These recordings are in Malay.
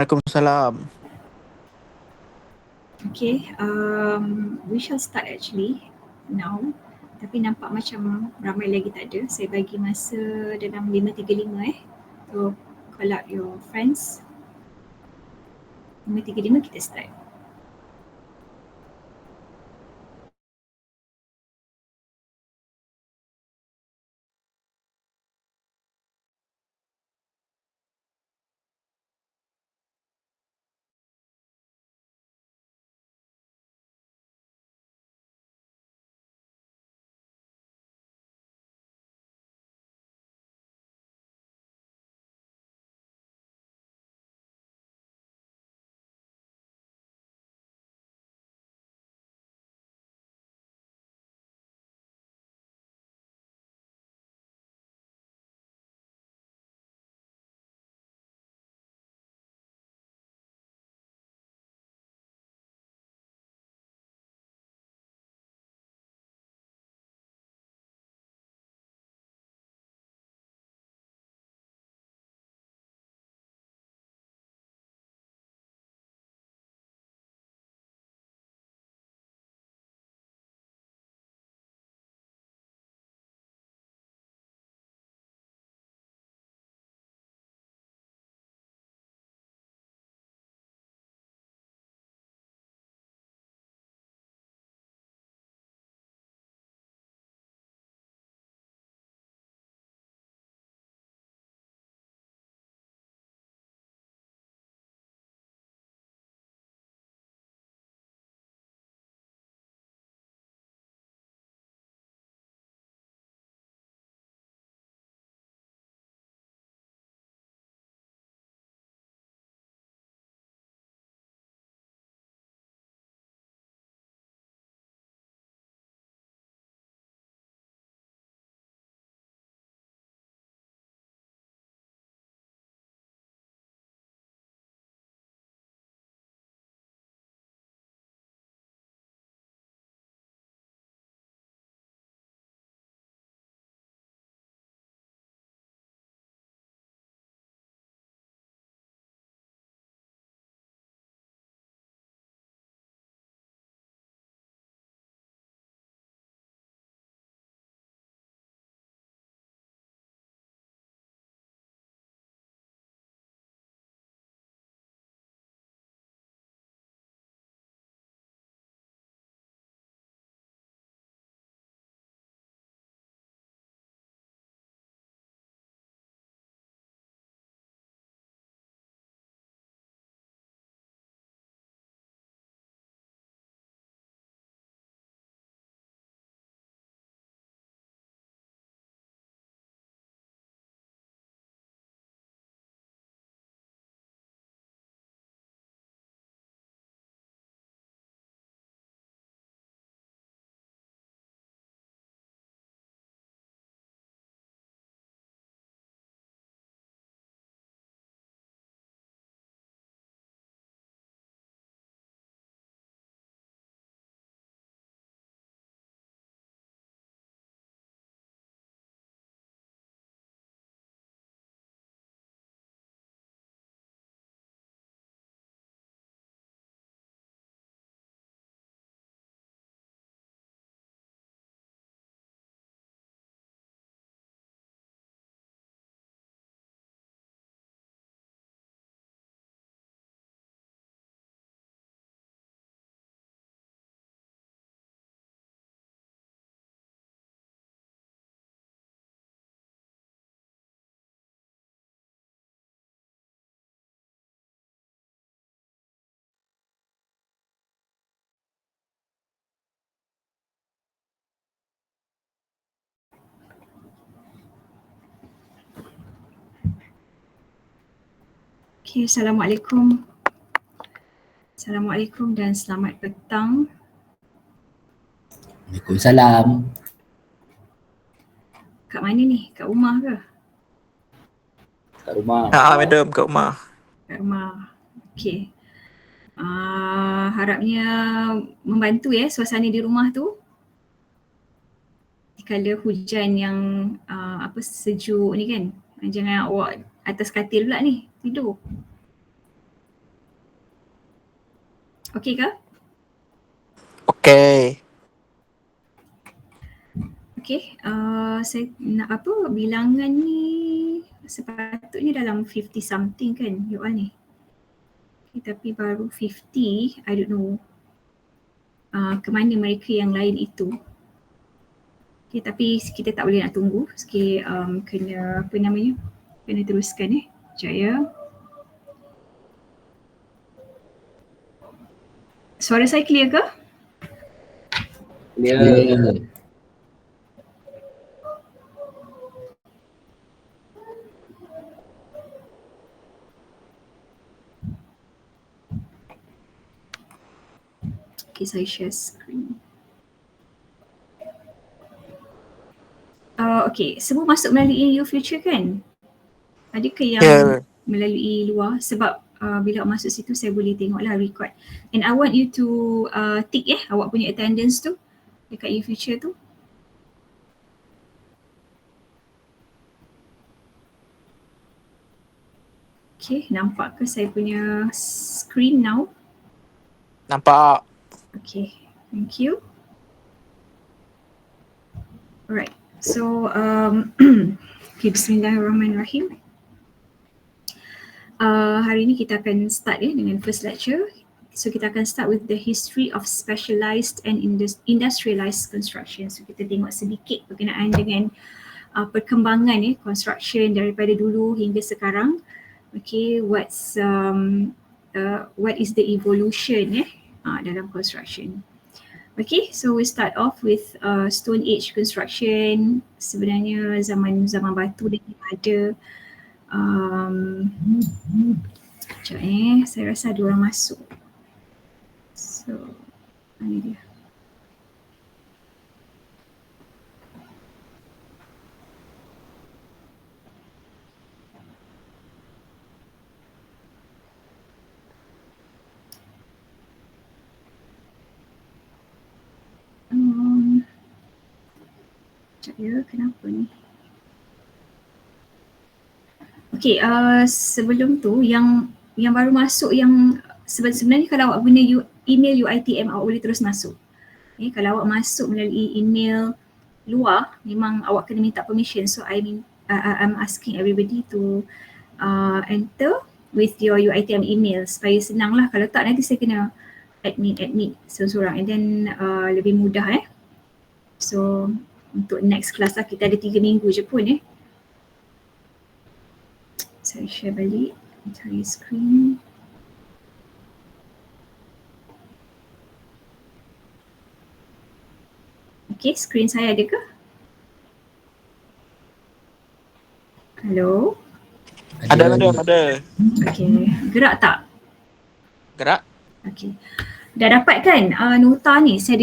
Waalaikumsalam. Okay, we shall start actually now. Tapi nampak macam ramai lagi tak ada. Saya bagi masa dalam 5:35 to call out your friends. 5:35 kita start. Okay, Assalamualaikum. Assalamualaikum dan selamat petang. Waalaikumsalam. Kat mana ni? Kat rumah ke? Kat rumah. Madam, kat rumah. Kat rumah. Okay. Harapnya membantu ya suasana di rumah tu. Kala hujan yang sejuk ni kan. Jangan awak atas katil pula ni tidur. Okey ke? Okay. Okey, saya nak apa, bilangan ni sepatutnya dalam 50 something kan you all ni. Okay, tapi baru 50, I don't know ke mana mereka yang lain itu. Okay, tapi kita tak boleh nak tunggu sikit, kena apa namanya, kena teruskan sekejap ya. Suara saya clear ke? Yeah. Okay, saya share screen. Okay, semua masuk melalui YouFuture kan? Adakah yang melalui luar? Sebab bila awak masuk situ saya boleh tengoklah record. And I want you to tick awak punya attendance tu dekat YouFuture tu. Okay, nampak ke saya punya screen now? Nampak. Okay, thank you. Alright, so okay, bismillahirrahmanirrahim. Hari ini kita akan start dengan first lecture. So kita akan start with the history of specialized and industrialized construction. So kita tengok sedikit berkenaan dengan perkembangan construction daripada dulu hingga sekarang. Okay, what is the evolution dalam construction. Okay, so we start off with Stone Age construction. Sebenarnya zaman batu dah ada. Sekejap saya rasa ada orang masuk. So, ini dia. Sekejap ya, kenapa ni? Okay, sebelum tu yang baru masuk yang sebenarnya kalau awak guna email UiTM awak boleh terus masuk. Okay, kalau awak masuk melalui email luar memang awak kena minta permission. So I'm asking everybody to enter with your UiTM email supaya senang lah. Kalau tak nanti saya kena admit seorang-seorang and then lebih mudah So untuk next class lah kita ada 3 minggu je pun Saya share balik, cari screen. Okay, screen saya ada ke? Hello? Ada. Okay, gerak tak? Gerak. Okay. Dah dapat kan nota ni? Saya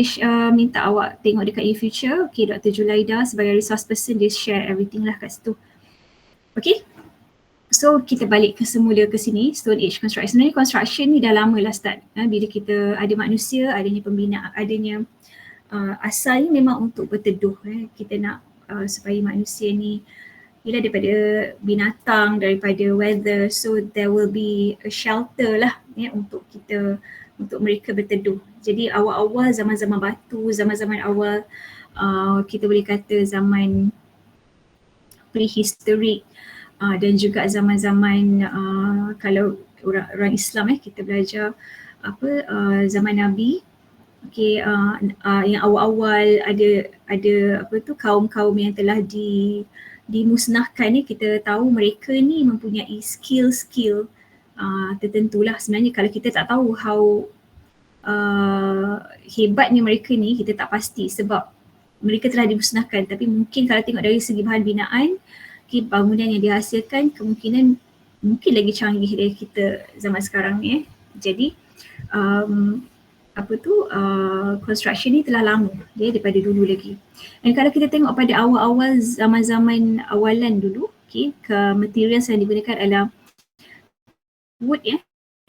minta awak tengok dekat eFuture. Okay, Dr. Julaida sebagai resource person dia share everything lah kat situ. Okay. So kita balik semula ke sini, Stone Age construction. Sebenarnya construction ni dah lama lah start. Bila kita ada manusia, adanya pembinaan, adanya asalnya memang untuk berteduh. Kita nak supaya manusia ni bila daripada binatang, daripada weather, so there will be a shelter lah untuk mereka berteduh. Jadi awal-awal zaman-zaman batu, zaman-zaman awal kita boleh kata zaman prehistoric dan juga zaman-zaman kalau orang Islam kita belajar zaman Nabi. Okay, yang awal-awal ada kaum-kaum yang telah dimusnahkan kita tahu mereka ni mempunyai skill-skill tertentulah. Sebenarnya kalau kita tak tahu how hebatnya mereka ni, kita tak pasti sebab mereka telah dimusnahkan. Tapi mungkin kalau tengok dari segi bahan binaan, bangunan yang dihasilkan kemungkinan mungkin lagi canggih dari kita zaman sekarang ni Jadi construction ni telah lama daripada dulu lagi. Dan kalau kita tengok pada awal-awal zaman-zaman awalan dulu, ke materials yang digunakan adalah wood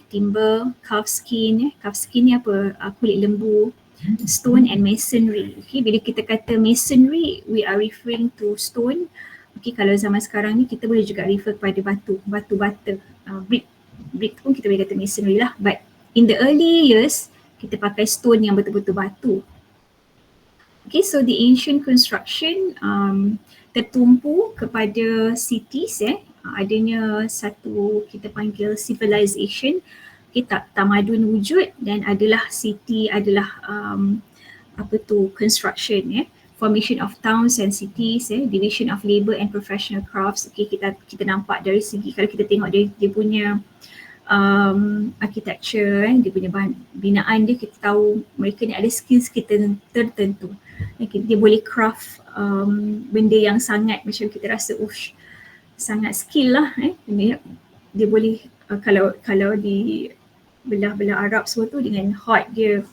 timber, calfskin. Calfskin ni apa? Kulit lembu, stone and masonry. Okay, bila kita kata masonry, we are referring to stone. Okay, kalau zaman sekarang ni kita boleh juga refer kepada batu bata. Brick pun kita boleh kata masonry lah. But in the early years, kita pakai stone yang betul-betul batu. Okay, so the ancient construction tertumpu kepada cities adanya satu kita panggil civilization, okay, tamadun wujud dan adalah city adalah construction formation of towns and cities, division of labour and professional crafts. Okay, kita nampak dari segi kalau kita tengok dia punya architecture, dia punya binaan dia, kita tahu mereka ni ada skill tertentu. Dia boleh craft benda yang sangat macam kita rasa sangat skill lah. Dia boleh kalau di belah-belah Arab semua tu dengan hot dia,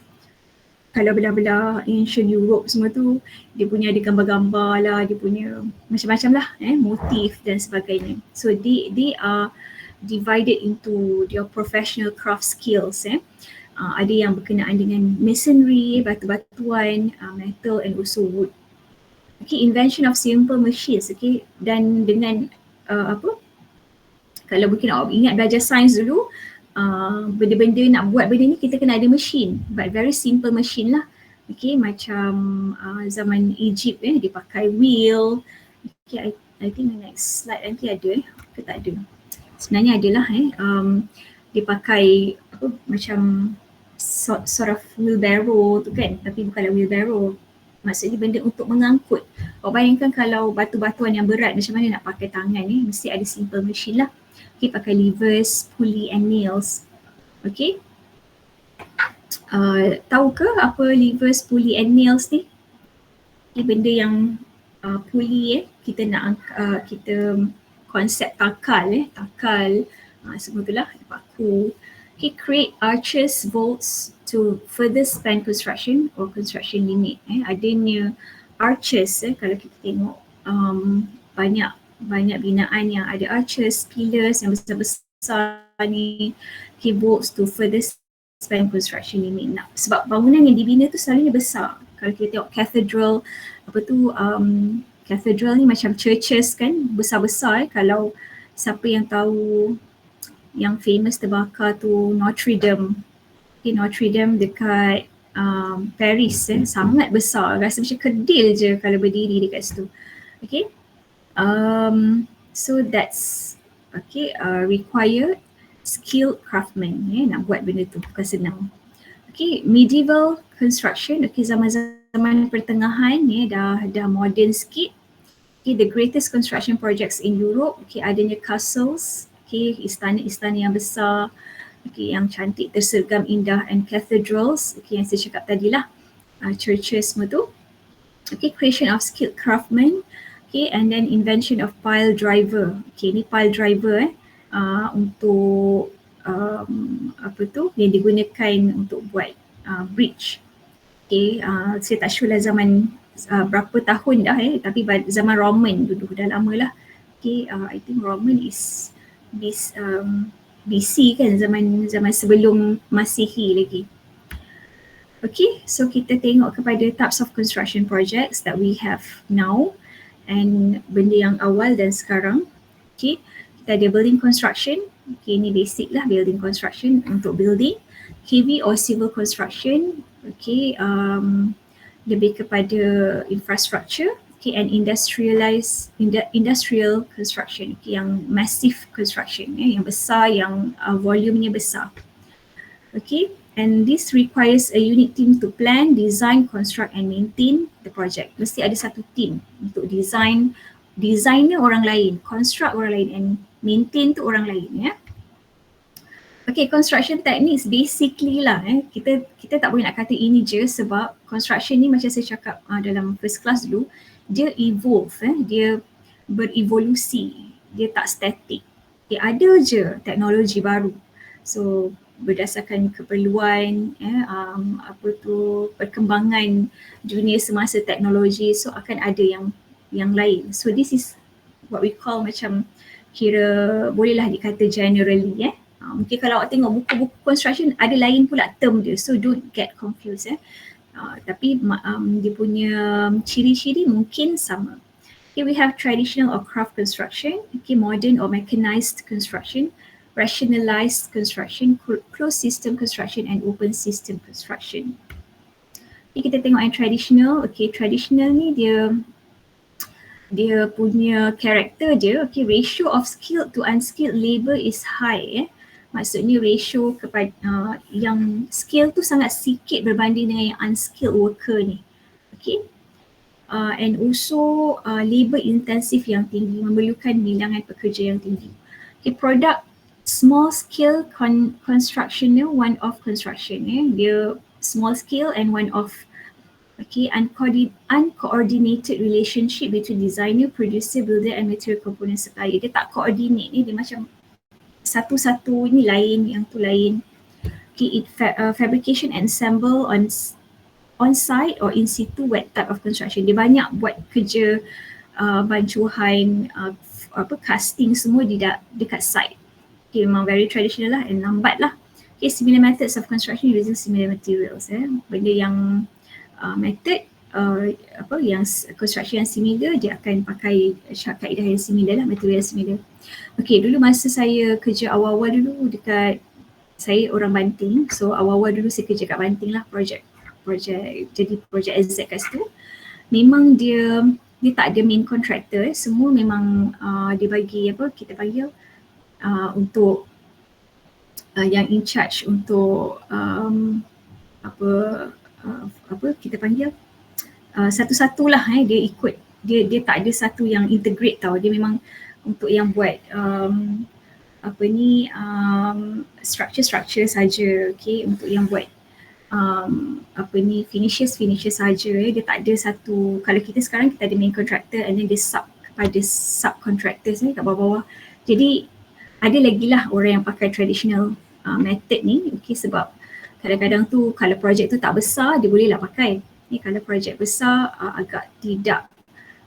kalau belah-belah ancient Europe semua tu dia punya ada gambar-gambar lah, dia punya macam-macam lah motif dan sebagainya. So they are divided into their professional craft skills. Ada yang berkenaan dengan masonry, batu-batuan, metal and also wood. Okay, invention of simple machines. Okay, dan dengan kalau mungkin awak ingat belajar sains dulu, benda-benda nak buat benda ni kita kena ada machine, but very simple machine lah. Okay, macam zaman Egypt dia pakai wheel. Okay, I think the next slide nanti ada ke tak ada. Sebenarnya adalah dia pakai macam sort of wheelbarrow tu kan, tapi bukanlah wheelbarrow, maksudnya benda untuk mengangkut. Awak bayangkan kalau batu-batuan yang berat macam mana nak pakai tangan mesti ada simple machine lah. Okay, pakai levers, pulley and nails. Okay, tahu ke apa levers, pulley and nails ni? Okay, benda yang pulley kita nak kita konsep takal semua tu lah, paku. Okay, create arches, bolts to further span construction or construction limit. Adanya arches kalau kita tengok banyak binaan yang ada arches, pillars yang besar-besar ni, okay, bolts to further span construction limit. Sebab bangunan yang dibina tu selalunya besar. Kalau kita tengok cathedral, cathedral ni macam churches kan, besar-besar. Kalau siapa yang tahu yang famous terbakar tu Notre Dame. Okay, Notre Dame dekat Paris sangat besar, rasa macam kedil je kalau berdiri dekat situ. Okay, so that's okay, required skilled craftsmen nak buat benda tu, bukan senang. Okay, medieval construction, okay, zaman pertengahan dah modern sikit. Okay, the greatest construction projects in Europe, okay, adanya castles, okay, istana-istana yang besar, okay, yang cantik, tersergam indah, and cathedrals, okay, yang saya cakap tadi lah, churches semua tu. Okay, creation of skilled craftsmen, okay, and then invention of pile driver. Okay, ni pile driver untuk yang digunakan untuk buat bridge. Okay, saya tak sure lah zaman berapa tahun dah tapi zaman Roman dulu, dah lama lah. Okay, I think Roman is BC kan, zaman sebelum Masihi lagi. Okay, so kita tengok kepada types of construction projects that we have now and benda yang awal dan sekarang. Okay, kita ada building construction. Okay, ni basic lah, building construction untuk building. Heavy or civil construction, okay, lebih kepada infrastructure. Okay, and industrial construction, okay, yang massive construction, yang besar, yang volumenya besar. Okay, and this requires a unit team to plan, design, construct and maintain the project. Mesti ada satu team untuk designer orang lain, construct orang lain, and maintain tu orang lain. Okay, construction techniques basically lah, kita tak boleh nak kata ini je, sebab construction ni macam saya cakap dalam first class dulu, dia evolve, dia berevolusi, dia tak static. Okay, ada je teknologi baru. So berdasarkan keperluan, perkembangan dunia semasa teknologi, so akan ada yang lain. So this is what we call macam kira bolehlah dikata generally. Mungkin kalau awak tengok buku-buku construction ada lain pula term dia, so don't get confused. Tapi dia punya ciri-ciri mungkin sama. Okay, we have traditional or craft construction, okay, modern or mechanized construction, rationalized construction, closed system construction and open system construction. Okay, kita tengok yang traditional. Okay, traditional ni dia punya karakter dia, okay, ratio of skilled to unskilled labor is high. Maksudnya ratio kepada yang skill tu sangat sikit berbanding dengan yang unskilled worker ni. Okay. And also labor intensive yang tinggi, memerlukan bilangan pekerja yang tinggi. Okay, product small scale construction ni one off construction dia small scale and one off. Okay, uncoordinated relationship between designer, producer, builder and material component supplier. Dia tak coordinate ni, dia macam satu-satu ni lain, yang tu lain. Okay, fabrication and assemble on site or in situ wet type of construction. Dia banyak buat kerja bancuhan, casting semua dekat site. Okay, memang very traditional lah and lambat lah. Okay, similar methods of construction using similar materials. Benda yang method yang construction yang similar, dia akan pakai kaedah yang similar lah, material yang similar. Okay, dulu masa saya kerja awal-awal dulu dekat, saya orang Banting, so awal-awal dulu saya kerja kat Banting lah, projek jadi projek AZ kat situ. Memang dia tak ada main contractor, semua memang dia bagi kita panggil untuk yang in charge untuk kita panggil satu-satulah dia ikut, dia tak ada satu yang integrate tau, dia memang untuk yang buat structure saja, okay, untuk yang buat finishes saja, dia tak ada satu. Kalau kita sekarang kita ada main contractor and then dia sub kepada subcontractors kat bawah-bawah. Jadi ada lagi lah orang yang pakai traditional method ni, okay, sebab kadang-kadang tu kalau projek tu tak besar dia boleh lah pakai. Ni kalau projek besar agak tidak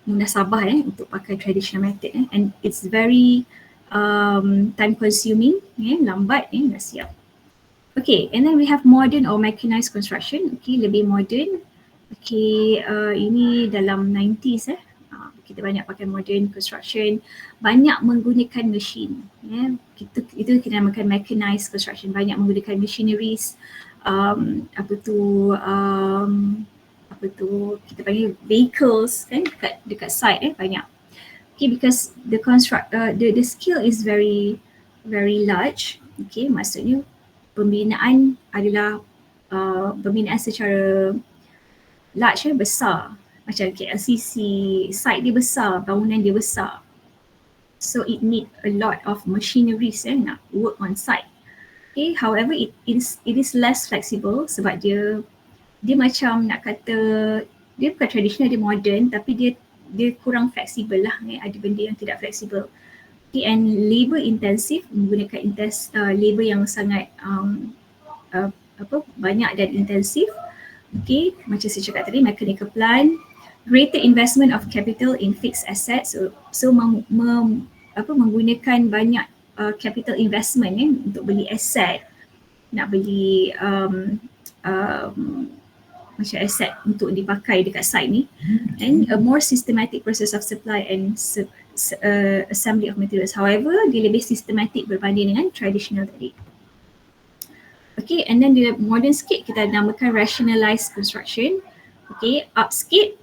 munasabah untuk pakai traditional method and it's very time consuming, lambat nak siap. Okay, and then we have modern or mechanized construction. Okay, lebih modern. Okay, ini dalam 90s kita banyak pakai modern construction, banyak menggunakan mesin. Itu kita namakan mechanized construction, banyak menggunakan machineries, kita panggil vehicles kan dekat site banyak. Okay, because the skill is very very large. Okay, maksudnya pembinaan adalah pembinaan secara large, besar. Macam KLCC, site dia besar, bangunan dia besar. So it need a lot of machineries nak work on site. Okay, however it is less flexible sebab dia macam nak kata, dia bukan traditional, dia modern, tapi dia kurang fleksibel lah, ada benda yang tidak fleksibel. Okay, and labor intensive, menggunakan labor yang sangat banyak dan intensif. Okay, macam saya cakap tadi, mechanical plant, greater investment of capital in fixed assets, so menggunakan banyak capital investment untuk beli aset, nak beli macam aset untuk dipakai dekat site ni, and a more systematic process of supply and assembly of materials. However, dia lebih systematic berbanding dengan traditional tadi. Okay, and then the modern sikit kita namakan rationalized construction. Okay, up sikit,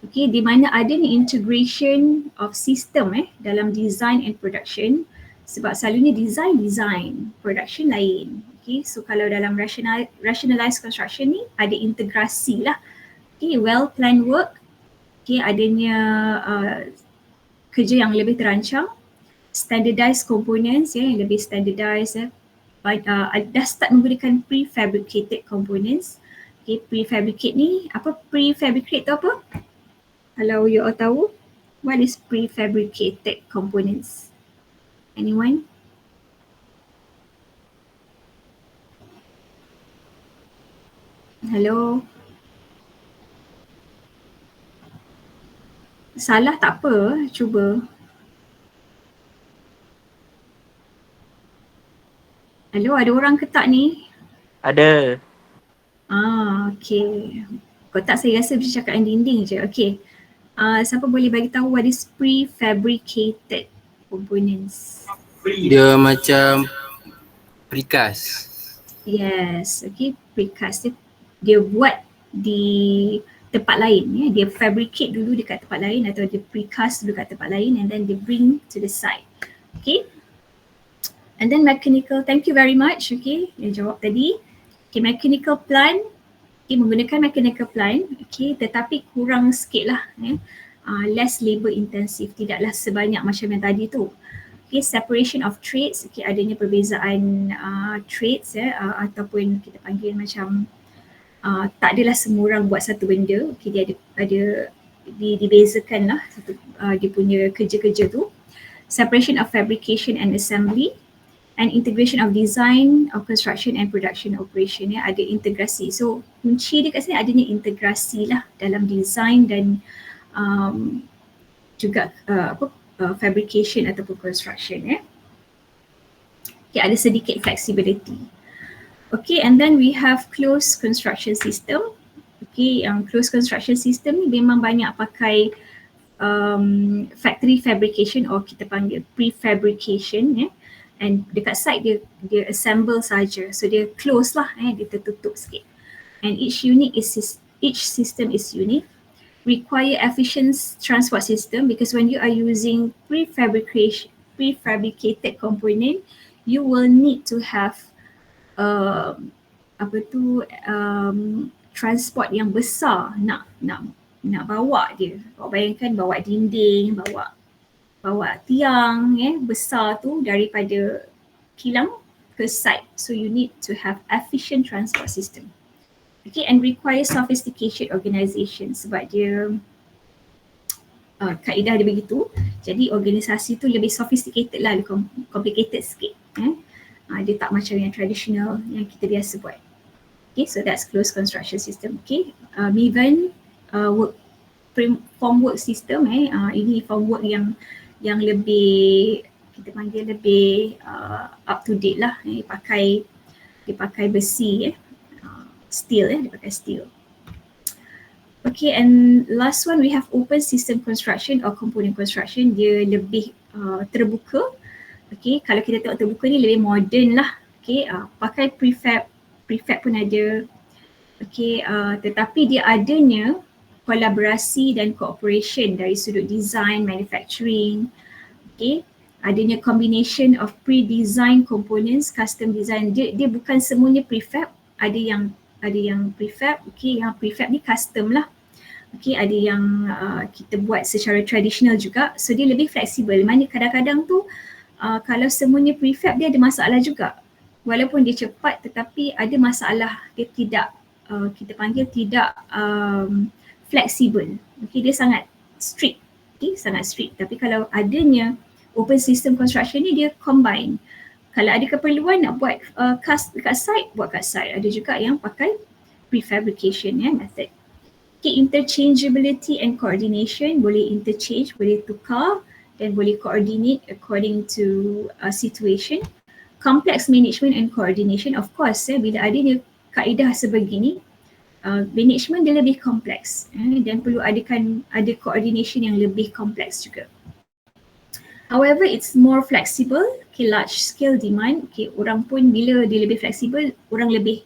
okay, di mana ada ni integration of system dalam design and production. Sebab selalunya design, production lain. Okay, so kalau dalam rationalized construction ni ada integrasi lah. Okay, well planned work, okay, adanya kerja yang lebih terancang, standardized components yang lebih standardized, dah start menggunakan prefabricated components. Okay, prefabricate ni, prefabricate tu apa? Kalau you all tahu, what is prefabricated components? Anyone? Hello? Salah tak apa, cuba. Hello, ada orang ke tak ni? Ada. Okay. Kalau tak, saya rasa bisa cakap dinding je. Okay. Siapa boleh bagi tahu what is prefabricated components? Dia macam precast. Yes, okay, precast dia buat di tempat lain ya. Dia fabricate dulu dekat tempat lain atau dia precast dulu dekat tempat lain and then they bring to the site. Okay. And then mechanical, thank you very much. Okay, yang jawab tadi. Okay, mechanical plant, okay, menggunakan mechanical plant, okay, tetapi kurang sikit lah ya. Less labor intensive, tidaklah sebanyak macam yang tadi tu. Okay, separation of trades, okay, adanya perbezaan trades ya, ataupun kita panggil macam tak adalah semua orang buat satu benda, okay, dia ada dibezakan lah satu, dia punya kerja-kerja tu. Separation of fabrication and assembly, and integration of design, of construction and production operation ya, ada integrasi. So kunci dia kat sini adanya integrasi lah dalam design dan juga fabrication ataupun construction ya. Okay, ada sedikit flexibility. Okay, and then we have closed construction system. Okay, yang closed construction system ni memang banyak pakai factory fabrication or kita panggil prefabrication ya. And dekat site dia assemble saja, so dia close lah dia tertutup sikit. And each system is unique, require efficient transport system because when you are using prefabricated component, you will need to have transport yang besar nak bawa dia. Bayangkan bawa dinding, bawa tiang besar tu daripada kilang ke site. So you need to have efficient transport system. Okay, and require sophisticated organisation sebab dia kaedah dia begitu. Jadi organisasi tu lebih sophisticated lah, lebih complicated sikit. Dia tak macam yang traditional yang kita biasa buat. Okay, so that's closed construction system. Okay, Mivan formwork system ini formwork yang lebih kita panggil lebih up to date lah. Dia pakai besi steel dia pakai steel. Okay, and last one we have open system construction or component construction. Dia lebih terbuka. Okay, kalau kita tengok terbuka ni lebih modern lah. Okay, pakai prefab pun ada. Okay, tetapi dia adanya kolaborasi dan cooperation dari sudut design, manufacturing. Okay, adanya combination of pre-design components, custom design. Dia bukan semuanya prefab, ada yang prefab. Okay, yang prefab ni custom lah. Okay, ada yang kita buat secara tradisional juga. So dia lebih fleksibel. Mana kadang-kadang tu kalau semuanya prefab dia ada masalah juga. Walaupun dia cepat tetapi ada masalah. Dia tidak kita panggil tidak fleksibel. Okay, dia sangat strict. Okay, sangat strict. Tapi kalau adanya open system construction ni dia combine. Kalau ada keperluan nak buat cast dekat site, buat kat site. Ada juga yang pakai prefabrication method. Okay, interchangeability and coordination, boleh interchange, boleh tukar dan boleh coordinate according to situation. Complex management and coordination, of course bila adanya kaedah sebegini, management dia lebih kompleks dan perlu ada coordination yang lebih kompleks juga. However, it's more flexible. Okay, large scale demand. Okay, orang pun bila dia lebih fleksibel, orang lebih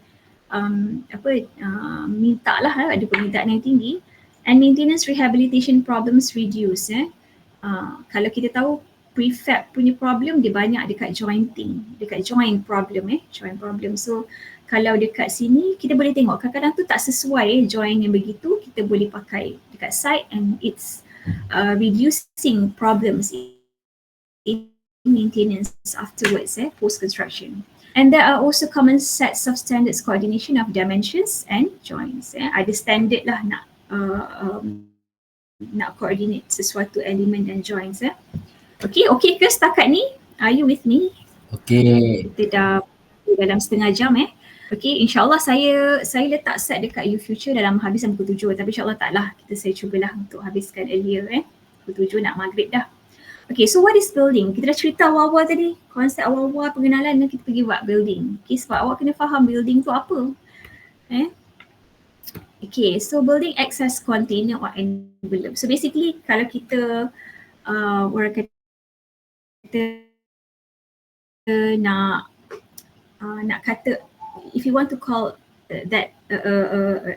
minta lah, ada permintaan yang tinggi. And maintenance rehabilitation problems reduce. Kalau kita tahu prefab punya problem dia banyak dekat jointing, dekat joint problem. So kalau dekat sini kita boleh tengok kadang-kadang tu tak sesuai joint yang begitu, kita boleh pakai dekat site and it's reducing problems in maintenance afterwards, post construction. And there are also common sets of standards coordination of dimensions and joints. Ada standard lah nak coordinate sesuatu elemen dan joints. Okay ke setakat ni? Are you with me? Okay. Kita dah dalam setengah jam Okay, insyaAllah saya letak set dekat YouFuture dalam habisan pukul 7, tapi insyaAllah taklah, saya cubalah untuk habiskan earlier pukul 7 nak maghrib dah. Okay, so what is building? Kita dah cerita awal-awal tadi, konsep awal-awal pengenalan dan kita pergi buat building. Okay, sebab awak kena faham building tu apa. Okay, so building acts as container or envelope. So basically kalau kita orang kata nak kata, if you want to call that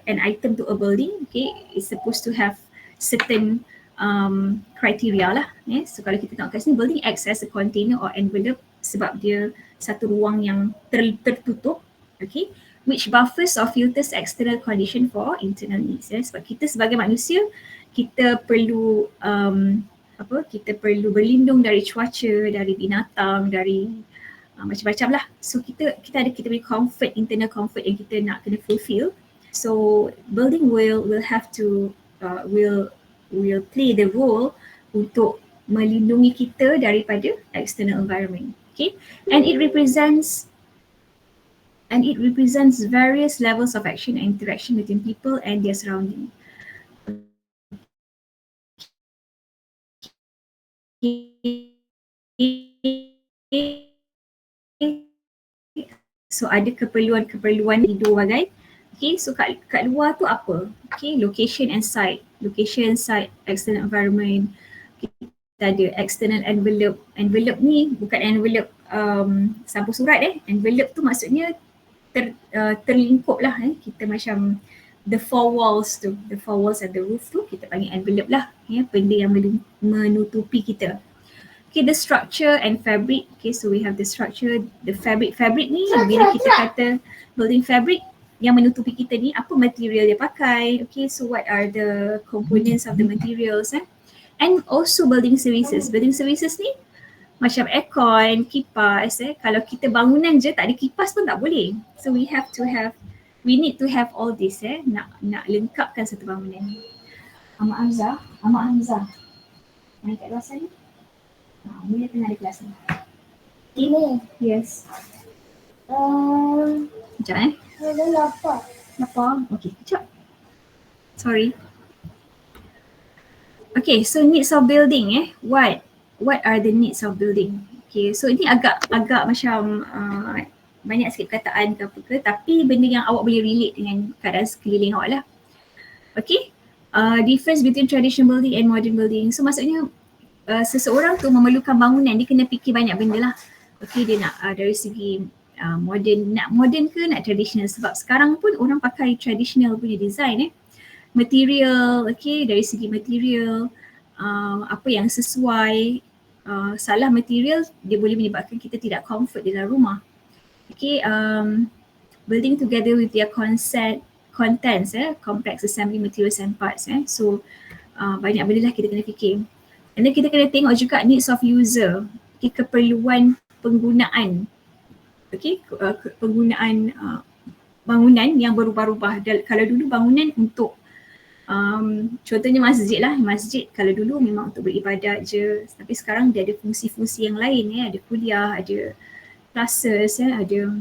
an item to a building, okay, it's supposed to have certain criteria lah. So kalau kita tengok kat sini, building acts as a container or envelope sebab dia satu ruang yang tertutup, okay, which buffers or filters external condition for internal needs. Sebab kita sebagai manusia, kita perlu kita perlu berlindung dari cuaca, dari binatang, dari macam-macam lah. So kita punya comfort, internal comfort yang kita nak kena fulfill. So building will have to will play the role untuk melindungi kita daripada external environment. Okay, and it represents various levels of action and interaction between people and their surrounding. So ada keperluan hidup bagai. Okay, so kat luar tu apa? Okay, location and site, external environment. Kita ada external envelope. Envelope ni bukan envelope sampul surat Envelope tu maksudnya terlingkup lah Kita macam the four walls and the roof tu kita panggil envelope lah benda yang menutupi kita. Okay, the structure and fabric. Okay, so we have the structure, the fabric. Fabric ni bila kita kata building fabric yang menutupi kita ni, apa material dia pakai. Okay, so what are the components of the materials and also building services. Building services ni macam aircon, kipas. Kalau kita bangunan je tak ada kipas pun tak boleh. So we need to have all this nak lengkapkan satu bangunan ni. Ahmad Hamzah. Main kat luar sana. Mula tengah ada kelas ni. Ini? Yes. Sekejap Ada lapar. Okay, sekejap. Sorry. Okay, so needs of building What are the needs of building? Okay, so ini agak macam banyak sikit perkataan ke apa ke, tapi benda yang awak boleh relate dengan keadaan sekeliling awak lah. Okay, difference between traditional building and modern building. So maksudnya seseorang tu memerlukan bangunan, dia kena fikir banyak benda lah. Okay, dia nak dari segi modern ke nak traditional, sebab sekarang pun orang pakai traditional punya design material, okay, dari segi material apa yang sesuai. Salah material dia boleh menyebabkan kita tidak comfort di dalam rumah. Okay, building together with their contents, complex assembly materials and parts. So banyak benda lah kita kena fikir. And then kita kena tengok juga needs of user, okay, keperluan penggunaan. Okay, penggunaan bangunan yang berubah-ubah. Kalau dulu bangunan untuk contohnya masjid lah. Masjid kalau dulu memang untuk beribadat je, tapi sekarang dia ada fungsi-fungsi yang lain ada kuliah, ada classes, ada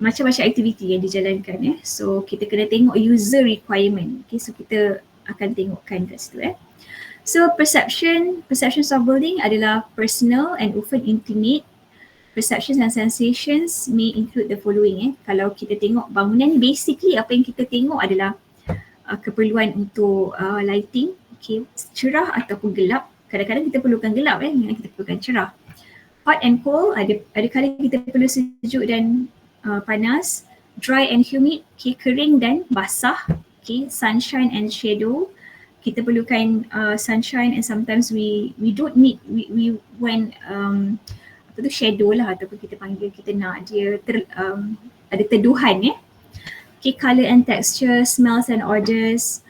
macam-macam aktiviti yang dijalankan So kita kena tengok user requirement. Okay, so kita akan tengokkan kat situ So perceptions of building adalah personal and often intimate. Perceptions and sensations may include the following Kalau kita tengok bangunan ni, basically apa yang kita tengok adalah keperluan untuk lighting, okay, cerah ataupun gelap. Kadang-kadang kita perlukan gelap yang kita perlukan cerah. Hot and cold, ada kali kita perlu sejuk dan panas. Dry and humid, okay, kering dan basah. Okay, sunshine and shadow, kita perlukan sunshine, and sometimes we don't need, we when shadow lah, ataupun kita panggil, kita nak dia ada teduhan Okay, color and texture, smells and odors,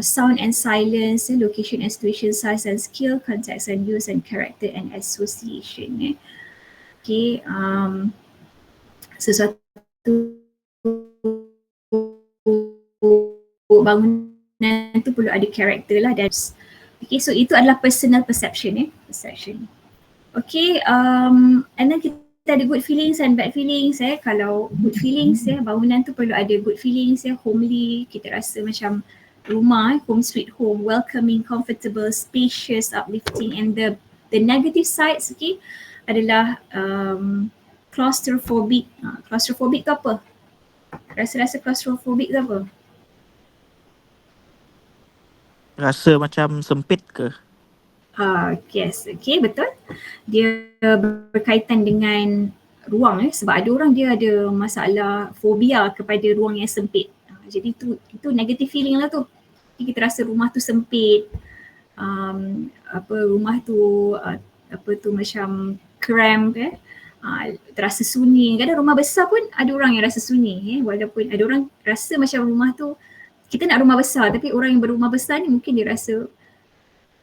sound and silence, location and situation, size and scale, context and use, and character and association Okay, sesuatu bangunan tu perlu ada karakter lah. Okay, so itu adalah personal perception perception. Okay, and then kita ada good feelings and bad feelings Kalau good feelings bangunan tu perlu ada good feelings homely, kita rasa macam rumah, home sweet home, welcoming, comfortable, spacious, uplifting. And the negative sides adalah claustrophobic. Claustrophobic tu apa? Rasa-rasa claustrophobic tu apa? Rasa macam sempit ke? Yes, okay, betul. Dia berkaitan dengan ruang sebab ada orang dia ada masalah fobia kepada ruang yang sempit. Jadi itu negative feeling lah tu. Jadi kita rasa rumah tu sempit, rumah tu macam cramp terasa sunyi. Kadang rumah besar pun ada orang yang rasa sunyi walaupun ada orang rasa macam rumah tu, kita nak rumah besar tapi orang yang berumah besar ni mungkin dia rasa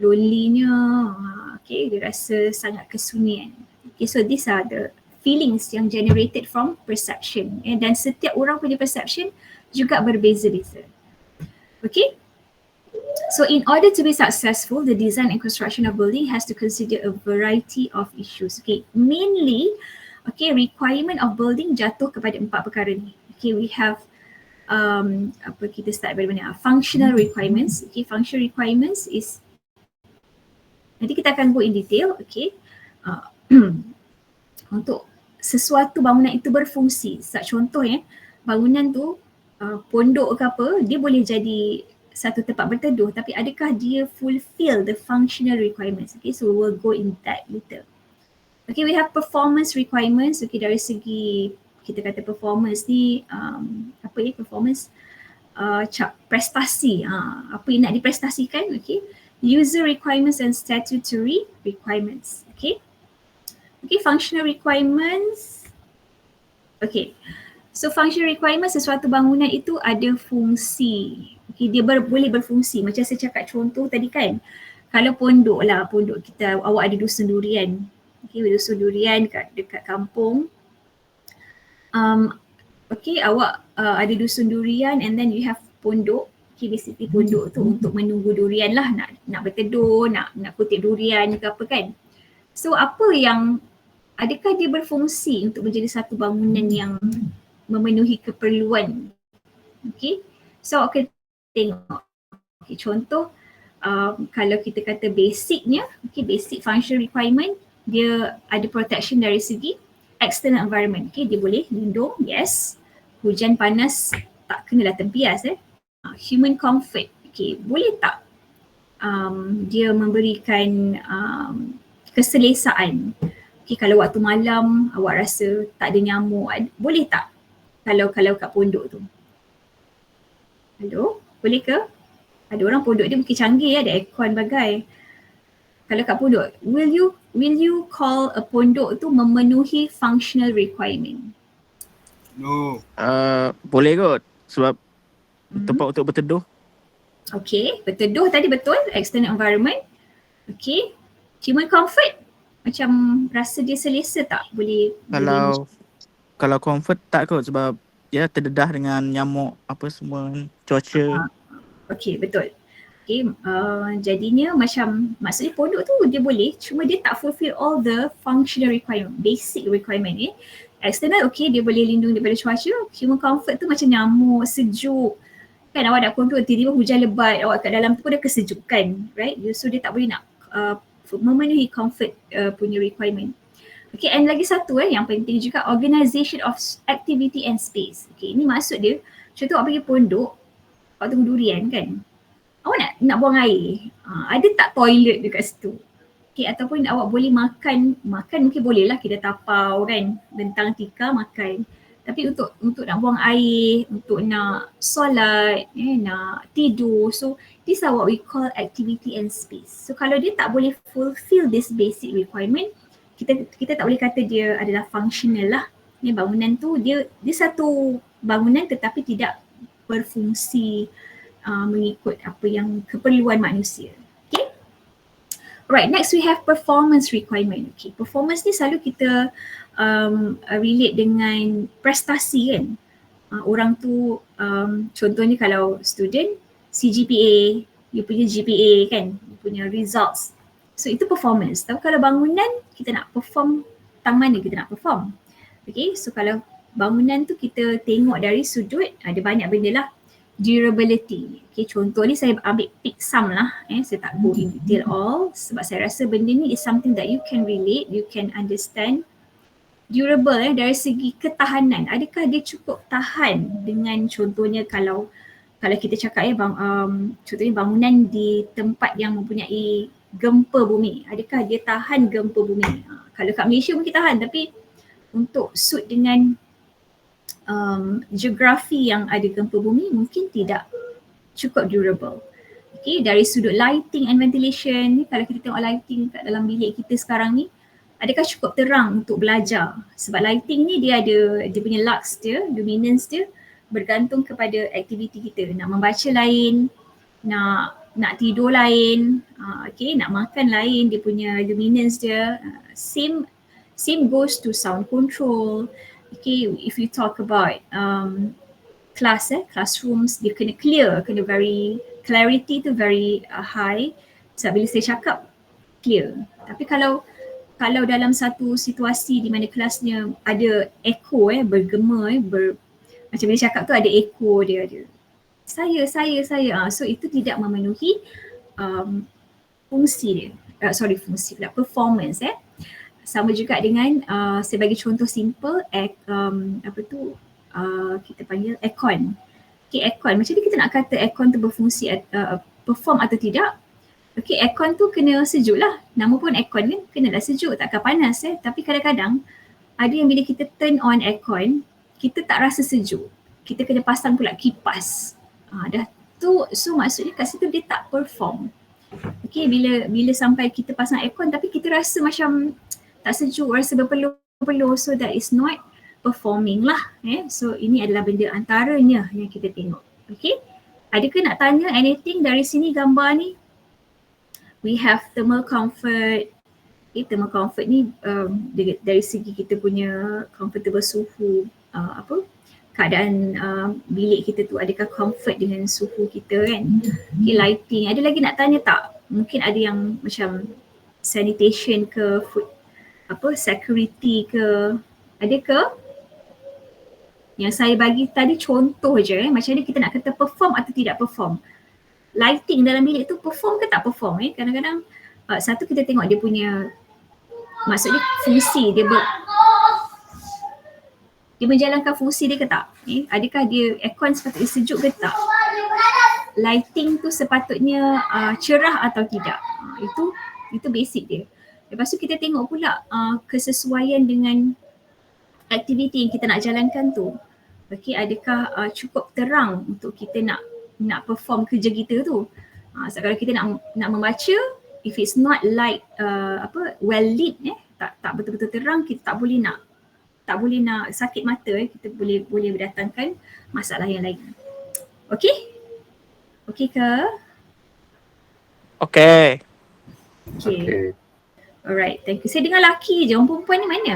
lonely-nya, dia rasa sangat kesunyian. Okay, so these are the feelings yang generated from perception, dan setiap orang punya perception juga berbeza-beza. Okay, so in order to be successful, the design and construction of building has to consider a variety of issues. Okay, mainly, requirement of building jatuh kepada 4 perkara ni. Okay, we have kita start dari mana? Functional requirements. Okay, functional requirements is, nanti kita akan go in detail. Okay, untuk sesuatu bangunan itu berfungsi. Contohnya, bangunan tu pondok ke apa, dia boleh jadi satu tempat berteduh, tapi adakah dia fulfill the functional requirements? Okay, so we'll go in that later. Okay, we have performance requirements. Okay, dari segi kita kata performance ni, performance prestasi, apa yang nak diprestasikan. Okay, user requirements and statutory requirements. Okay, functional requirements. Okay, so functional requirements, sesuatu bangunan itu ada fungsi. Okay, dia boleh berfungsi. Macam saya cakap contoh tadi kan, kalau pondok kita, awak ada dusun durian. Okay, dusun durian dekat kampung. Awak ada dusun durian and then you have pondok. Okay, basically pondok tu untuk menunggu durian lah, nak berteduh, nak kutip durian ke apa kan. So adakah dia berfungsi untuk menjadi satu bangunan yang memenuhi keperluan? Okay, so awak kena tengok. Okay, contoh kalau kita kata basicnya, basic functional requirement, dia ada protection dari segi external environment. Okay, dia boleh lindung, yes. Hujan panas tak kenalah tempias. Human comfort, okay, boleh tak dia memberikan keselesaan. Okay, kalau waktu malam awak rasa tak ada nyamuk, boleh tak kalau kat pondok tu? Hello, boleh ke? Ada orang pondok dia mungkin canggih, ada aircon bagai. Kalau kat pondok, will you call a pondok tu memenuhi functional requirement? No. Boleh kot sebab tempat untuk berteduh. Okay, berteduh tadi betul, external environment. Okay, human comfort, macam rasa dia selesa tak? Boleh kalau comfort tak kot sebab dia terdedah dengan nyamuk apa semua cuaca. Okay, betul. Okay, jadinya macam maksudnya pondok tu dia boleh, cuma dia tak fulfill all the functional requirement, basic requirement. External, okay, dia boleh lindung daripada cuaca. Human comfort tu macam nyamuk, sejuk. Kan awak nak pondok, tiba-tiba hujan lebat, awak kat dalam tu pun ada kesejukan, right? So dia tak boleh nak memenuhi comfort punya requirement. Okay, and lagi satu yang penting juga, organisation of activity and space. Okay, ini maksud dia, contoh awak pergi pondok, awak tunggu durian kan, awak nak buang air, ada tak toilet dekat situ? Okay, ataupun awak boleh makan mungkin boleh lah, kita tapau kan, bentang tikar makan. Tapi untuk nak buang air, untuk nak solat, nak tidur, so this is what we call activity and space. So kalau dia tak boleh fulfill this basic requirement, kita tak boleh kata dia adalah functional lah. Bangunan tu dia satu bangunan tetapi tidak berfungsi mengikut apa yang keperluan manusia. Okay. Right, next we have performance requirement. Okay, performance ni selalu kita relate dengan prestasi kan. Orang tu contohnya kalau student, CGPA, you punya GPA kan, you punya results. So itu performance. Tapi kalau bangunan kita nak perform, tang mana kita nak perform? Okay, so kalau bangunan tu kita tengok dari sudut, ada banyak benda lah. Durability. Okay, contoh ni saya ambil pick some lah. Saya tak go in detail all sebab saya rasa benda ni is something that you can relate, you can understand. Durable dari segi ketahanan. Adakah dia cukup tahan dengan contohnya kalau kita cakap contohnya bangunan di tempat yang mempunyai gempa bumi. Adakah dia tahan gempa bumi? Kalau kat Malaysia mungkin tahan, tapi untuk suit dengan geografi yang ada gempa bumi mungkin tidak cukup durable. Okay, dari sudut lighting and ventilation ni, kalau kita tengok lighting kat dalam bilik kita sekarang ni, adakah cukup terang untuk belajar? Sebab lighting ni dia ada dia punya lux dia, luminance dia bergantung kepada aktiviti kita. Nak membaca lain, nak tidur lain, okay, nak makan lain, dia punya luminance dia. Same goes to sound control. Okay, if you talk about classrooms, dia kena clear, kena very clarity tu very high. Sebab bila saya cakap clear. Tapi kalau dalam satu situasi di mana kelasnya ada echo, bergema, macam bila cakap tu ada echo dia ada. Saya. So itu tidak memenuhi fungsi dia. Fungsi pula, performance. Sama juga dengan saya bagi contoh simple, kita panggil aircon. Okay, aircon. Macam ni kita nak kata aircon tu berfungsi perform atau tidak. Okay, aircon tu kena sejuk lah. Nama pun aircon kan, kenalah sejuk, takkan panas. Tapi kadang-kadang ada yang bila kita turn on aircon, kita tak rasa sejuk. Kita kena pasang pula kipas. Dah tu, so maksudnya kat situ dia tak perform. Okay, bila sampai kita pasang aircon tapi kita rasa macam tak sejuk, rasa berpeluh-peluh, so that is not performing lah. So ini adalah benda antaranya yang kita tengok. Okay, adakah nak tanya anything dari sini gambar ni? We have thermal comfort. Okay, thermal comfort ni dari segi kita punya comfortable suhu, keadaan bilik kita tu, adakah comfort dengan suhu kita kan. Okay, lighting. Ada lagi nak tanya tak? Mungkin ada yang macam sanitation ke, food, security ke, ada ke? Yang saya bagi tadi contoh je, macam ni kita nak kata perform atau tidak perform. Lighting dalam bilik tu perform ke tak perform? Kadang-kadang satu kita tengok dia punya, maksudnya fungsi dia dia menjalankan fungsi dia ke tak? Adakah dia aircon sepatutnya sejuk ke tak? Lighting tu sepatutnya cerah atau tidak? Itu basic dia. Lepas tu kita tengok pula kesesuaian dengan aktiviti yang kita nak jalankan tu. Okay, adakah cukup terang untuk kita nak perform kerja kita tu? So kalau kita nak membaca, if it's not light, well lit, tak betul-betul terang, kita tak boleh nak sakit mata, kita boleh berdatangkan masalah yang lain. Okay? Okay ke? Okay. Okay. Alright, thank you. Saya dengar laki je, orang perempuan ni mana?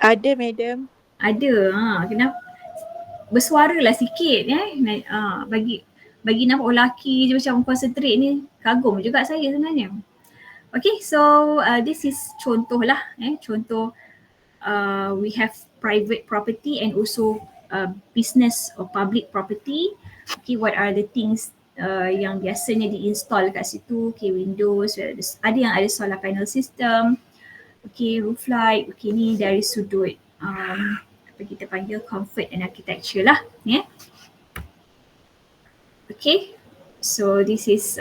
Ada, madam. Ada. Kenapa? Bersuaralah sikit bagi nampak orang lelaki je macam concentrate ni, kagum juga saya sebenarnya. Okay, so this is contoh lah. Contoh we have private property and also business or public property. Okay, what are the things yang biasanya di-install kat situ? Okay, windows, ada yang ada solar panel system. Okay, roof light. Okay, ni dari sudut apa kita panggil comfort and architecture lah. Okay, so this is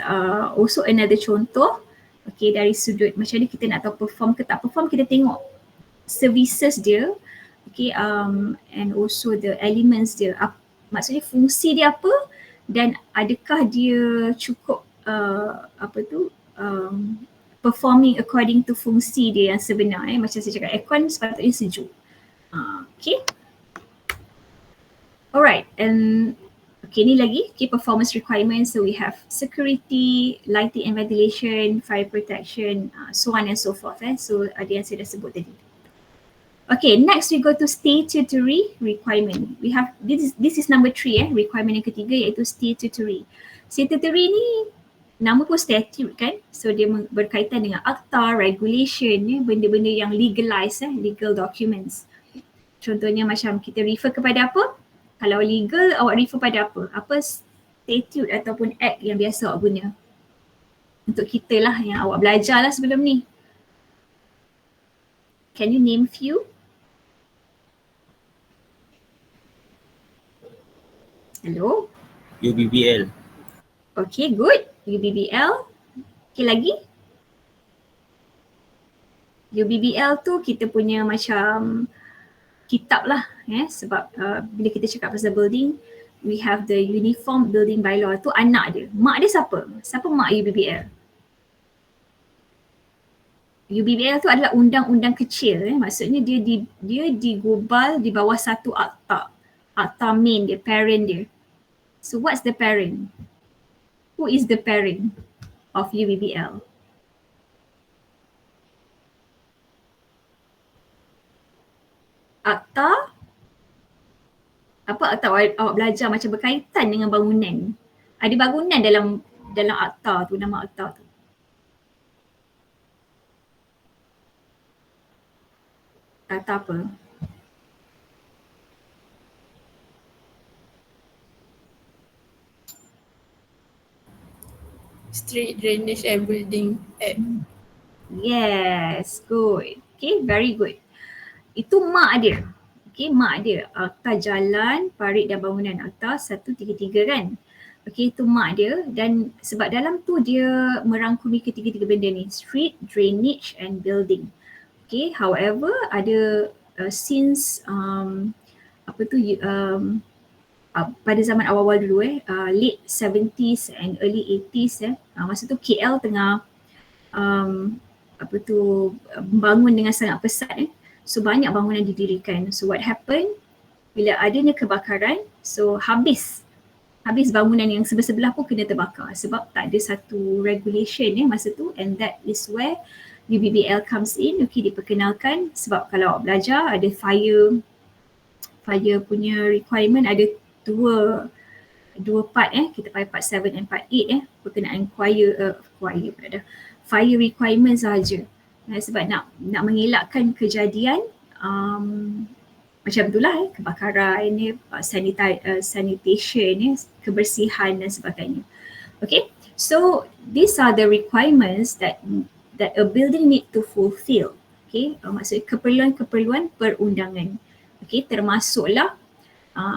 also another contoh. Okay, dari sudut macam ni kita nak tahu perform ke tak perform, kita tengok services dia. Okay, and also the elements dia. Maksudnya fungsi dia apa dan adakah dia cukup performing according to fungsi dia yang sebenar. Macam saya cakap, aircon sepatutnya sejuk. Okay. Alright, and okay, ni lagi performance requirements. So we have security, lighting and ventilation, fire protection, so on and so forth. So ada yang saya dah sebut tadi. Okay, next we go to statutory requirement. We have this is number 3, requirement yang ketiga iaitu statutory. Statutory ni nama pun statute kan, so dia berkaitan dengan akta, regulation, benda-benda yang legalized, legal documents. Contohnya macam kita refer kepada apa? Kalau legal, awak refer pada apa? Apa statute ataupun act yang biasa awak guna? Untuk kita lah yang awak belajar lah sebelum ni. Can you name few? Hello? UBBL. Okay, good. UBBL. Okay, lagi? UBBL tu kita punya macam kitab lah, sebab bila kita cakap pasal building, we have the Uniform Building Bylaw tu anak dia. Mak dia siapa? Siapa mak UBBL? UBBL tu adalah undang-undang kecil, maksudnya dia digubal di bawah satu akta. Akta main dia, parent dia. So what's the parent? Who is the parent of UBBL? Akta, apa akta awak belajar macam berkaitan dengan bangunan. Ada bangunan dalam akta tu, nama akta tu. Akta apa? Street Drainage and Building Act. Yes, good. Okay, very good. Itu mak dia. Okay, mak dia. Akta Jalan, Parit dan Bangunan Akta 133 kan. Okay, itu mak dia dan sebab dalam tu dia merangkumi ketiga-tiga benda ni. Street, Drainage and Building. Okay, however ada since pada zaman awal-awal dulu late 70s and early 80s masa tu KL tengah bangun dengan sangat pesat so banyak bangunan didirikan. So what happened bila adanya kebakaran, so habis bangunan yang sebelah-sebelah pun kena terbakar sebab tak ada satu regulation masa tu, and that is where UBBL comes in. Okay, diperkenalkan sebab kalau awak belajar ada fire punya requirement ada dua part kita pakai part 7 and part 8 berkenaan fire requirement sahaja. Sebab nak mengelakkan kejadian macam itulah kebakaran sanitation kebersihan dan sebagainya. Okay, so these are the requirements that a building need to fulfill. Okay, maksudnya keperluan perundangan. Okay, termasuklah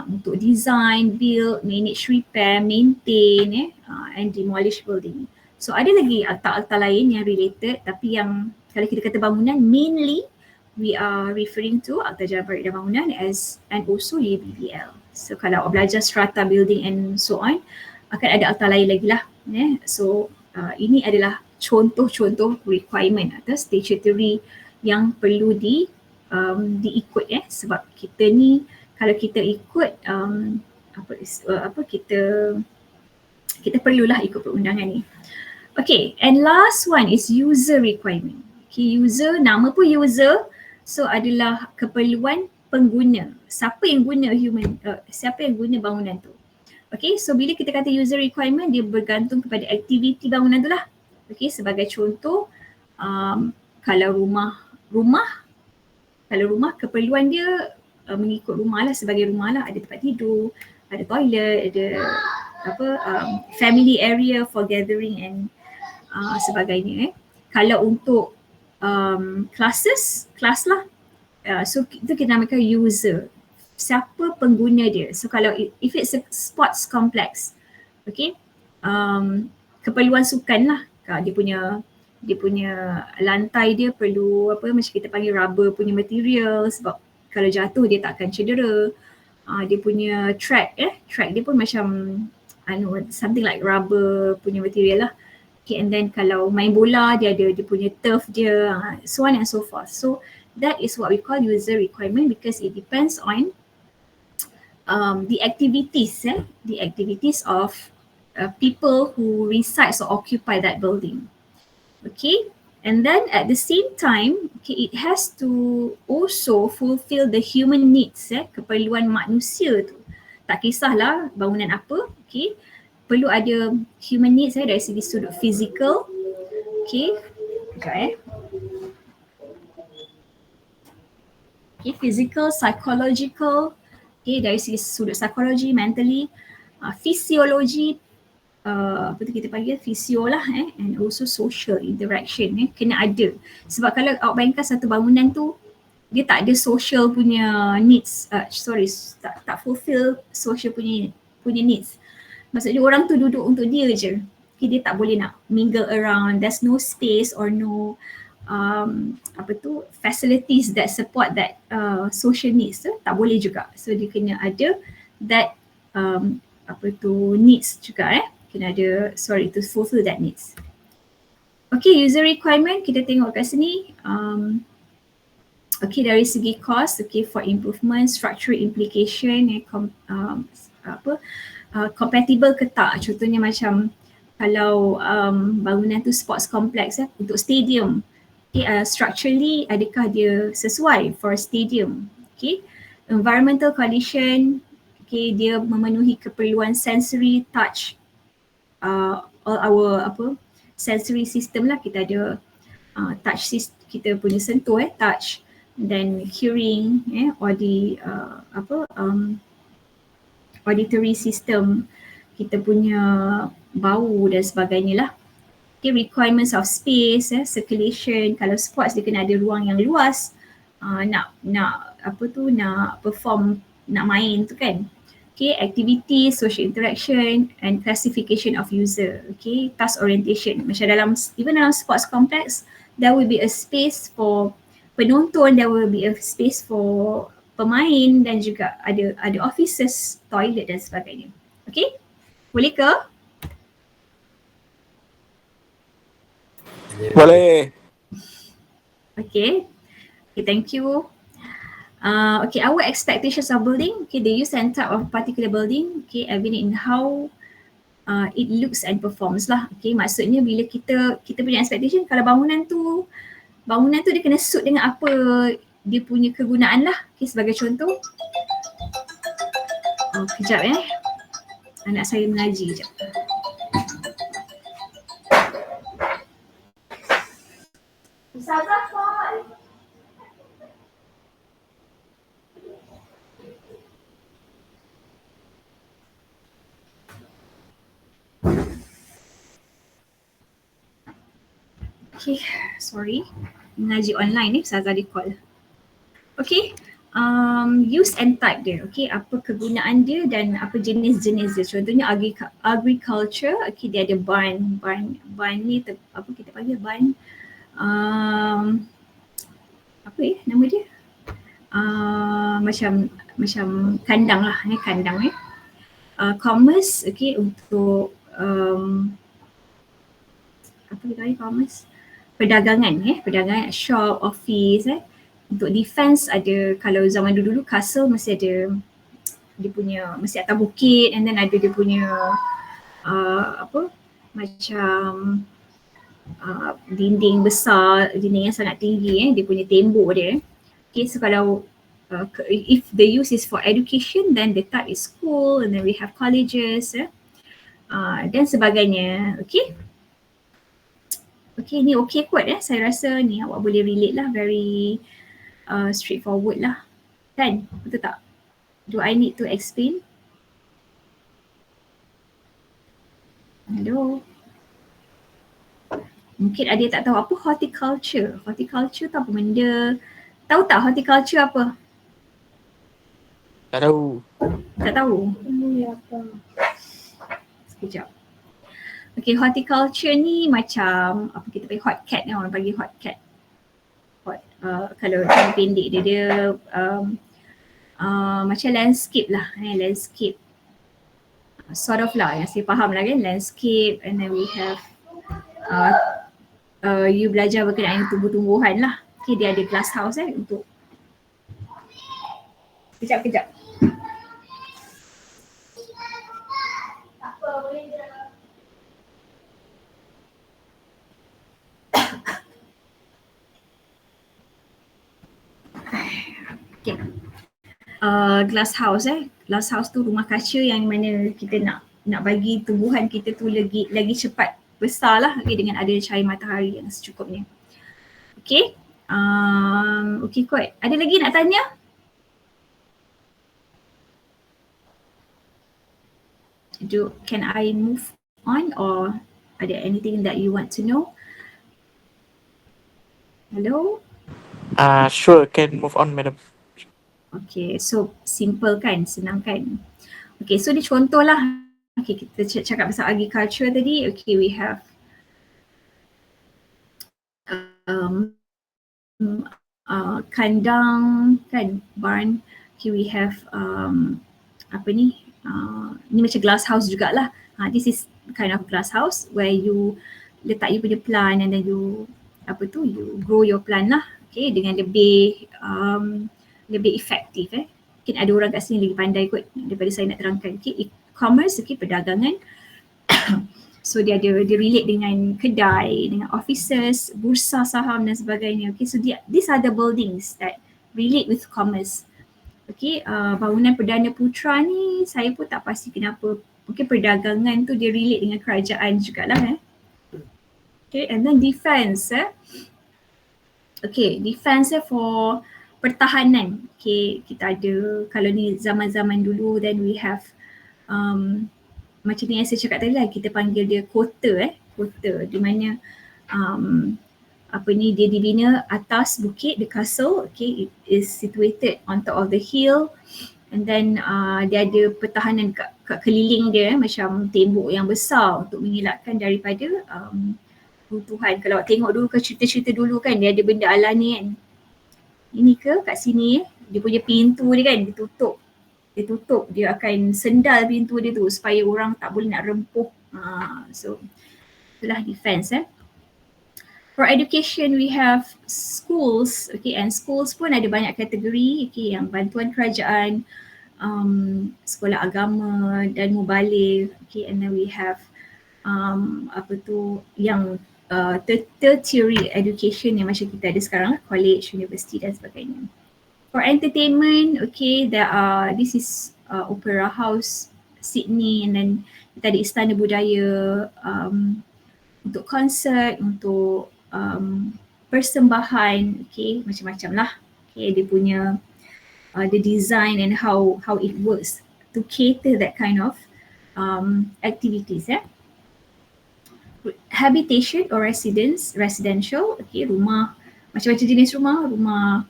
untuk design, build, manage, repair, maintain and demolish building. So ada lagi akta-akta lain yang related, tapi yang kalau kita kata bangunan, mainly we are referring to Akta Jalan Parit dan Bangunan and also UBBL. So kalau awak belajar strata building and so on, akan ada akta lain lagi lah. So ini adalah contoh-contoh requirement atau statutory yang perlu diikut sebab kita ni kalau kita ikut kita perlulah ikut perundangan ni. Okay, and last one is user requirement. Okay, user, nama pun user, so adalah keperluan pengguna. Siapa yang guna bangunan tu. Okay, so bila kita kata user requirement, dia bergantung kepada aktiviti bangunan tu lah. Okay, sebagai contoh, kalau rumah keperluan dia mengikut rumah lah, sebagai rumah lah, ada tempat tidur, ada toilet, ada family area for gathering and sebagainya. Kalau untuk kelas lah, so itu kita namakan user. Siapa pengguna dia? So kalau if it's a sports complex, okay, keperluan sukan lah. Dia punya lantai dia perlu macam kita panggil rubber punya material sebab kalau jatuh dia tak akan cedera. Dia punya track dia pun macam something like rubber punya material lah. Okay, and then kalau main bola dia ada dia punya turf dia, so on and so forth. So that is what we call user requirement because it depends on the activities of people who resides or occupy that building. Okay, and then at the same time, okay, it has to also fulfill the human needs, keperluan manusia tu. Tak kisahlah bangunan apa, okay, perlu ada human needs dari segi sudut physical, okay, okay, physical, psychological, okay, dari segi sudut psikologi, mentally, fisiologi, kita panggil fisio lah, and also social interaction kena ada. Sebab kalau awak bayangkan satu bangunan tu dia tak ada social punya needs, tak fulfill social punya needs. Maksudnya orang tu duduk untuk dia je. Okay, dia tak boleh nak mingle around. There's no space or no facilities that support that social needs tu, tak boleh juga. So dia kena ada that needs juga kena ada, to fulfill that needs. Okay, user requirement kita tengok kat sini. Okay, dari segi cost, okay, for improvement, structural implication, compatible ke tak. Contohnya macam kalau bangunan tu sports complex untuk stadium, okay, structurally adakah dia sesuai for stadium. Okay, environmental condition, okay, dia memenuhi keperluan sensory, touch, all our sensory system lah. Kita ada touch system, kita punya sentuh touch, then hearing, auditory system, kita punya bau dan sebagainya lah. Okay, requirements of space, circulation. Kalau sports dia kena ada ruang yang luas, nak perform, nak main tu kan. Okay, activity, social interaction and classification of user. Okay, task orientation. Macam even dalam sports complex, there will be a space for penonton, there will be a space for pemain dan juga ada offices, toilet dan sebagainya. Okay, boleh ke? Boleh. Okay, thank you. Okay, our expectations of building, okay, the use and type of particular building, okay, evident in how it looks and performs lah. Okay, maksudnya bila kita punya expectation, kalau bangunan tu dia kena suit dengan apa dia punya kegunaan lah. Okay, sebagai contoh, kejap anak saya mengaji kejap. Okay, sorry. Mengaji online Ustazah di call. Okay, use and type dia. Okay, apa kegunaan dia dan apa jenis-jenis dia. Contohnya agriculture, okay, dia ada barn ni apa kita panggil barn. Nama dia? Macam kandang lah, kandang commerce, okay, untuk apa kita panggil commerce? Perdagangan, shop, office. Untuk defense ada, kalau zaman dulu castle mesti ada dia punya, mesti atas bukit, and then ada dia punya macam dinding besar, dinding yang sangat tinggi, dia punya tembok dia. Okay, so kalau if the use is for education, then the type is school, and then we have colleges dan sebagainya. Okay, ni okay kot saya rasa ni awak boleh relate lah, very straightforward lah kan, betul tak? Do I need to explain? Hello? Mungkin ada yang tak tahu apa horticulture. Horticulture tu apa benda? Tahu tak horticulture apa? Tak tahu. Tak tahu? Sekejap. Okay, horticulture ni macam apa kita panggil hot cat, orang panggil hot cat. Kalau cara pendek dia macam landscape lah, landscape. Sort of lah, yang saya faham lah kan, landscape, and then we have you belajar berkenaan dengan tumbuh-tumbuhan lah. Okay, dia ada glass house untuk kejap. Okay. Glass house glass house tu rumah kaca yang mana kita nak bagi tumbuhan kita tu lagi cepat besar lah, dengan ada cahaya matahari yang secukupnya. Okay, okay kot. Ada lagi nak tanya? Can I move on, or ada anything that you want to know? Hello? Sure, can move on, madam. Okay, so simple kan, senang kan? Okay, so ni contoh lah Okay, kita cakap pasal agriculture tadi. Okay, we have kandang kan, barn. Okay, we have apa ni, ni macam glass house jugalah. This is kind of glass house where you letak you punya plant and then you you grow your plant lah. Okay, dengan lebih efektif Mungkin ada orang kat sini lagi pandai kot daripada saya nak terangkan. Okay, e-commerce, okay, perdagangan. So dia relate dengan kedai, dengan offices, bursa saham dan sebagainya. Okay, so these are the buildings that relate with commerce. Okay, bangunan Perdana Putra ni saya pun tak pasti kenapa. Mungkin perdagangan tu dia relate dengan kerajaan jugalah Okay, and then defense Okay, defense for pertahanan. Okay, kita ada, kalau ni zaman-zaman dulu, then we have macam ni yang saya cakap tadi lah, kita panggil dia kota kota, di mana dia dibina atas bukit, the castle. Okay, it is situated on top of the hill, and then dia ada pertahanan kat keliling dia macam tembok yang besar untuk mengelakkan daripada runtuhan. Kalau tengok dulu ke cerita-cerita dulu kan, dia ada benda alami kan, ini ke kat sini dia punya pintu dia kan ditutup, dia akan sendal pintu dia tu supaya orang tak boleh nak rempuh. So itulah defense For education we have schools. Okay, and schools pun ada banyak kategori. Okay, yang bantuan kerajaan, sekolah agama dan mubaligh. Okay, and then we have yang tertiary education yang macam kita ada sekarang, college, university dan sebagainya. For entertainment, okay, this is Opera House Sydney, and then kita ada Istana Budaya untuk konsert, untuk persembahan, okay, macam-macam lah. Okay, dia punya the design and how it works to cater that kind of activities Habitation or residential, okay, rumah, macam-macam jenis rumah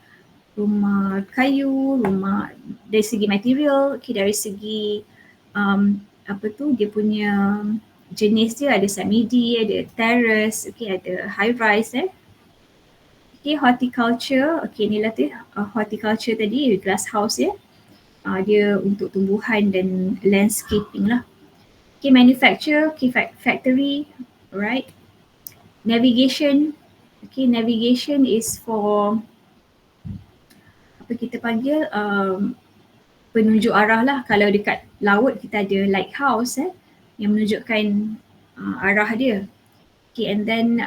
kayu, rumah dari segi material, okay, dari segi dia punya jenis dia, ada semi-D, ada terrace, okay, ada high rise Okay, horticulture, okay, inilah tu horticulture tadi, glass house dia untuk tumbuhan dan landscaping lah. Okay, manufacture, okay, factory, alright. Navigation, okay, navigation is for kita panggil penunjuk arah lah. Kalau dekat laut kita ada lighthouse yang menunjukkan arah dia. Okay, and then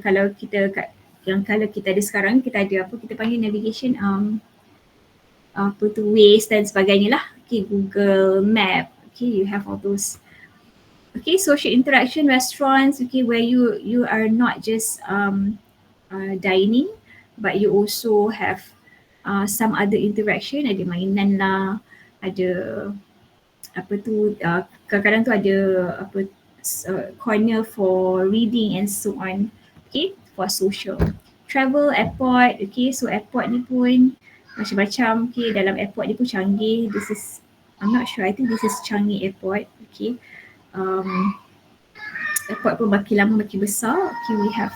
kalau kita ada sekarang, kita ada kita panggil navigation Waze dan sebagainya lah. Okay, Google Map, okay, you have all those. Okay, social interaction, restaurants, okay, where you are not just dining, but you also have some other interaction, ada mainan lah, ada kadang-kadang tu ada corner for reading and so on. Okay, for social. Travel, airport, okay, so airport ni pun macam-macam. Okay, dalam airport ni pun canggih. This is, I'm not sure, I think this is Changi Airport. Okay, airport pun makin lama makin besar. Okay, we have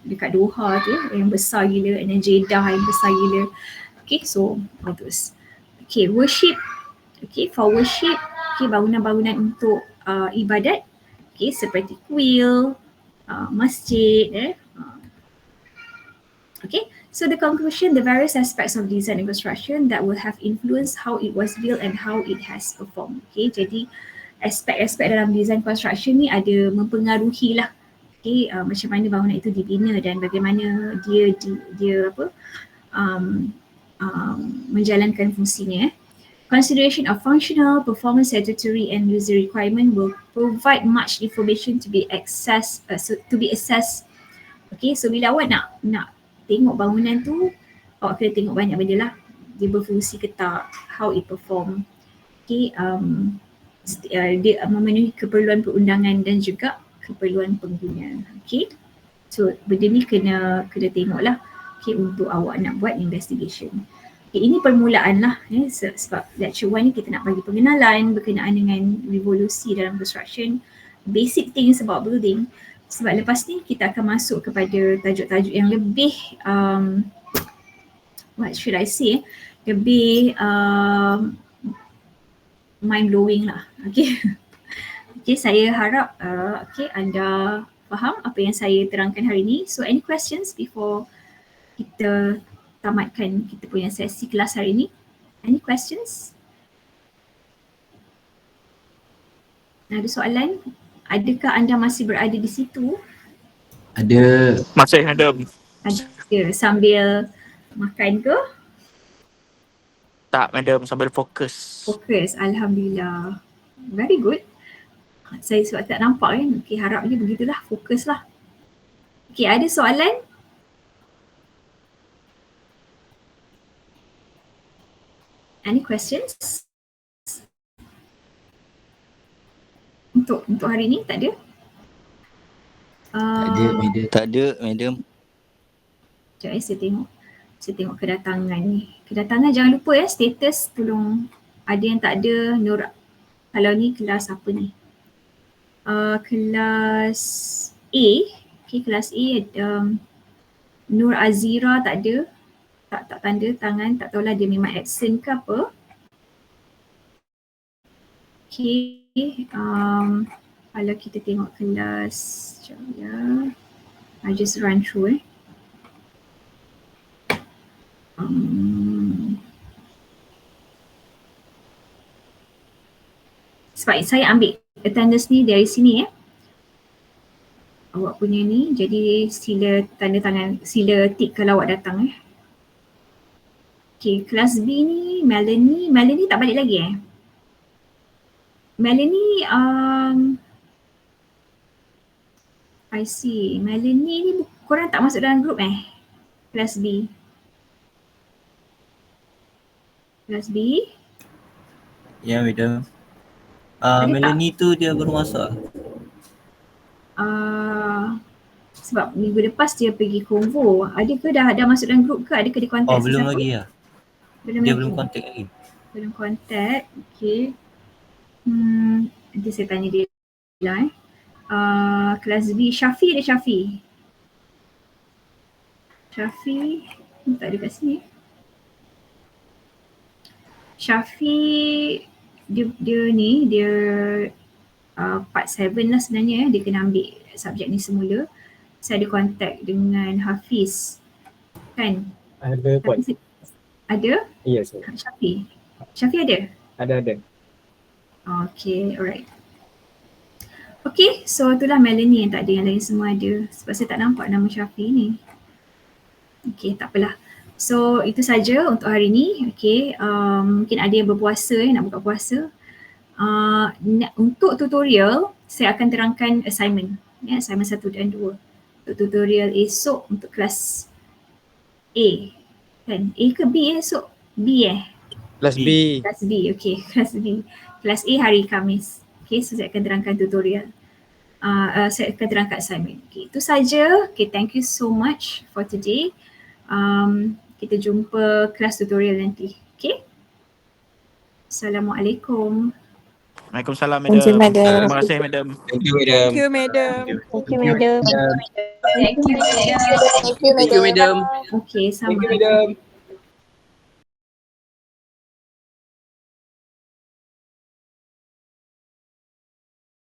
dekat Doha tu yang besar gila, and then Jeddah yang besar gila. Okay, so all those. Okay, worship. Okay, for worship, okay, bangunan-bangunan untuk ibadat. Okay, seperti kuil, masjid. Okay, so the conclusion, the various aspects of design and construction that will have influenced how it was built and how it has performed. Okay, jadi aspek-aspek dalam design construction ni ada mempengaruhi lah. Okay, macam mana bangunan itu dibina dan bagaimana dia menjalankan fungsinya. Consideration of functional, performance, statutory and user requirement will provide much information to be assessed. Okay, so bila awak nak tengok bangunan tu, awak kena tengok banyak benda lah. Dia berfungsi ke tak, how it perform. Okay, dia memenuhi keperluan perundangan dan juga keperluan pengguna. Okay, so benda ni kena tengok lah. Okay, untuk awak nak buat investigation. Okay, ini permulaan lah sebab lecture 1 ni kita nak bagi pengenalan berkenaan dengan revolusi dalam construction, basic things about building. Sebab lepas ni kita akan masuk kepada tajuk-tajuk yang lebih what should I say, lebih mind blowing lah. Okay. Okay, saya harap anda faham apa yang saya terangkan hari ni. So any questions before kita tamatkan kita punya sesi kelas hari ni? Any questions? Ada soalan? Adakah anda masih berada di situ? Ada. Masih madam. Ada sambil makan ke? Tak madam, sambil fokus. Fokus, alhamdulillah. Very good. Saya sebab tak nampak kan. Okay, harapnya begitulah, fokus lah. Okay, ada soalan? Any questions? Untuk hari ni tak ada? Tak ada, madam. Tak ada, madam. Sekejap saya tengok kedatangan ni. Kedatangan jangan lupa ya, status tolong ada yang tak ada. Nur, kalau ni kelas apa ni? Kelas A. Okay, kelas A Nur Azira tak ada. Tak tanda tangan, tak tahulah dia memang absent ke apa. Okay, kalau kita tengok kelas, sekejap ya. I just run through sebab saya ambil attendance ni dari sini awak punya ni, jadi sila tanda tangan, sila tick kalau awak datang Okay, kelas B ni Melanie tak balik lagi Melanie I see, Melanie ni korang tak masuk dalam group kelas B. Kelas B. Ya, madam. Melanie tu dia baru masuk. Sebab minggu lepas dia pergi konvo. Ada ke dah masuk dalam group ke? Ada ke dia kontak Oh, belum sesiapa? lagi lah. Dia belum kontak lagi. Belum kontak, okay. Nanti saya tanya dia lah kelas B, Syafi ada Syafi? Syafi, tak ada kat sini. Syafi, dia part 7 lah sebenarnya dia kena ambil subjek ni semula. Saya ada kontak dengan Hafiz kan? Ada pun. Ada? Yes. Syafi ada? Ada. Okay, alright. Okay, so itulah Melanie yang tak ada, yang lain semua ada. Sebab saya tak nampak nama Syafi ni. Okay, tak apalah. So itu saja untuk hari ni. Okay, mungkin ada yang berpuasa nak buka puasa. Untuk tutorial, saya akan terangkan assignment. Assignment 1 dan 2. Untuk tutorial esok untuk kelas A. Kan? A ke B esok? B Kelas B. Kelas B, okay. Kelas B. Kelas A hari Khamis. Okay, so saya akan terangkan tutorial. Saya akan terangkan assignment. Okay, itu saja. Okay, thank you so much for today. Kita jumpa kelas tutorial nanti. Okay. Assalamualaikum. Waalaikumsalam Thank you, madam. madam. Terima kasih madam. Thank you, madam. Thank you, madam. Thank you, madam. Thank you, madam. Thank you, madam. Okay, Thank you, sama. madam.